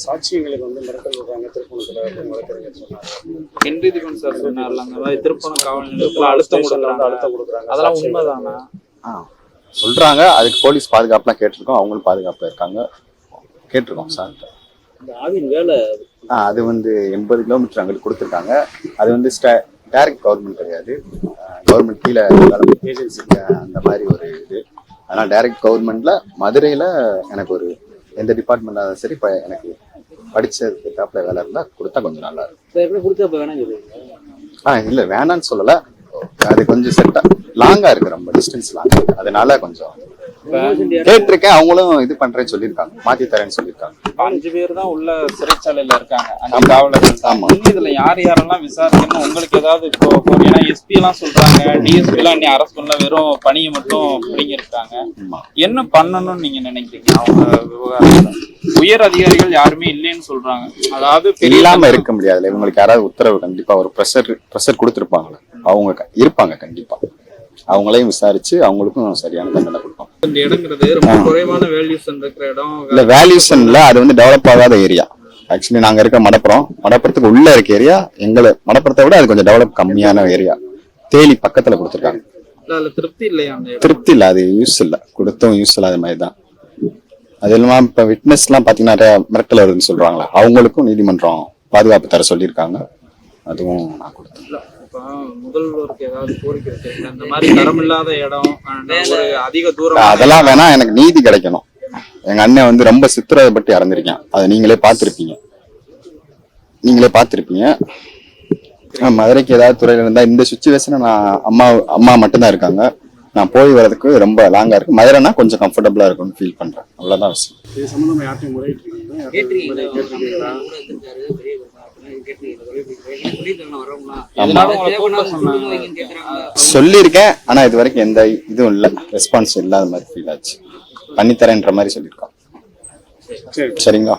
சாட்சியங்களுக்கு வந்து மிரட்டல் விடுறாங்க திருப்பணத்தில் வழக்கறிஞர் சொன்னாங்க. ஹென்றி திபன் சார் சொன்னார்ல, அந்த மாதிரி திருப்பணம் காவல் நிலையத்தில் அழுத்தம் கொடுக்குறாங்க, அதெல்லாம் உண்மைதானா? சொல்றாங்க. அதுக்கு போலீஸ் பாதுகாப்புலாம் கேட்டிருக்கோம், அவங்களும் பாதுகாப்புல இருக்காங்க, கேட்டிருக்கோம் சார். இந்த ஆவின் வேலை அது வந்து 80 கிலோமீட்டர் அங்கிட்டு கொடுத்துருக்காங்க. அது வந்து டைரக்ட் கவர்மெண்ட் கிடையாது, கவர்மெண்ட் கீழே ஏஜென்சி அந்த மாதிரி ஒரு இது. அதனால் டைரக்ட் கவர்மெண்ட்ல மதுரையில் எனக்கு ஒரு எந்த டிபார்ட்மெண்ட்டாக இருந்தாலும் சரி, இப்போ எனக்கு படித்ததுக்கு டாப்பில் வேலை இருந்தால் கொடுத்தா கொஞ்சம் நல்லா இருக்கும். கொடுத்தா இப்போ வேணாம் சொல்லுவீங்க? இல்லை வேணான்னு சொல்லலை, அது கொஞ்சம் லாங்காக இருக்கு, ரொம்ப டிஸ்டன்ஸ் லாங்காக இருக்கு, அதனால கொஞ்சம் கேட்டிருக்கேன். அவங்களும் இது பண்றேன்னு சொல்லியிருக்காங்க, மாத்தி தரேன்னு சொல்லியிருக்காங்க. 5 பேர் தான் உள்ள சிறைச்சாலையில இருக்காங்க, அந்த காவலர்கள். ஆமா, இதுல யார் யாரெல்லாம் விசாரிக்கணும் உங்களுக்கு ஏதாவது இப்போ ஏன்னா எஸ்பி எல்லாம் சொல்றாங்க, டிஎஸ்பி எல்லாம் இன்னும் அரெஸ்ட் பண்ணல, வெறும் பணியை மட்டும் பிடிங்கிருக்காங்க. என்ன பண்ணணும்னு நீங்க நினைக்கிறீங்க? அவங்க விவகாரம் உயர் அதிகாரிகள் யாருமே இல்லைன்னு சொல்றாங்க, அதாவது இல்லாம இருக்க முடியாதுல்ல, இவங்களுக்கு யாராவது உத்தரவு கண்டிப்பா ஒரு ப்ரெஷர் கொடுத்துருப்பாங்களே, அவங்க இருப்பாங்க கண்டிப்பா. அவங்களையும் விசாரிச்சு அவங்களுக்கும் சரியான தண்டனை கொடுப்போம். இந்த இடங்கிறது ரொம்ப குறைவான வேல்யூஷன் இருக்கிற இடம் இல்ல, வேல்யூஷன்ல அது வந்து டெவலப் ஆகாத ஏரியா. ஆக்சுவலி நாங்க இருக்க மடப்புறத்துக்கு உள்ள இருக்க ஏரியா, எங்களை மடப்புறத்தை விட அது கொஞ்சம் டெவலப் கம்மியான ஏரியா. தேலி பக்கத்துல கொடுத்துருக்காங்க. திருப்தி இல்லையா? திருப்தி இல்ல, அது யூஸ் இல்ல, கொடுத்தும் யூஸ் இல்லாத மாதிரி தான். அது இல்லாம இப்ப விட்னஸ் எல்லாம் பாத்தீங்கன்னா நிறைய மிரட்டல் வருதுன்னு சொல்றாங்களா, அவங்களுக்கும் நீதிமன்றம் பாதுகாப்பு தர சொல்லியிருக்காங்க, அதுவும் நான் கொடுத்தேன். முதல்வருக்கு ஏதாவது கோரிக்கை வச்சிருக்கீங்க? இந்த மாதிரி தரமில்லாத இடம், அதிக தூரம், அதெல்லாம் வேணா, எனக்கு நீதி கிடைக்கணும். எங்க அண்ணன் வந்து ரொம்ப சித்திரப்பட்டு இறந்திருக்கேன், அதை நீங்களே பார்த்திருப்பீங்க. மதுரைக்கு ஏதாவது துறையில இருந்தா இந்த சுச்சுவேஷன், நான் அம்மா மட்டும்தான் இருக்காங்க, நான் போய் வர்றதுக்கு ரொம்ப லாங்கா இருக்கு. மதுரைனா கொஞ்சம் கம்ஃபர்டபுளா இருக்கும்னு ஃபீல் பண்றேன், அவ்வளவுதான் விஷயம். இது சம்பந்தமா யார்ட்டையும் முறையிட்டிருக்கீங்களா? சொல்லியிருக்கேன், ஆனா இது வரைக்கும் எந்த இதுவும் இல்ல, ரெஸ்பான்ஸ் இல்லாத மாதிரி ஃபீல் ஆச்சு. பண்ணித்தரேன்ற மாதிரி சொல்லியிருக்கோம். சரிங்களா?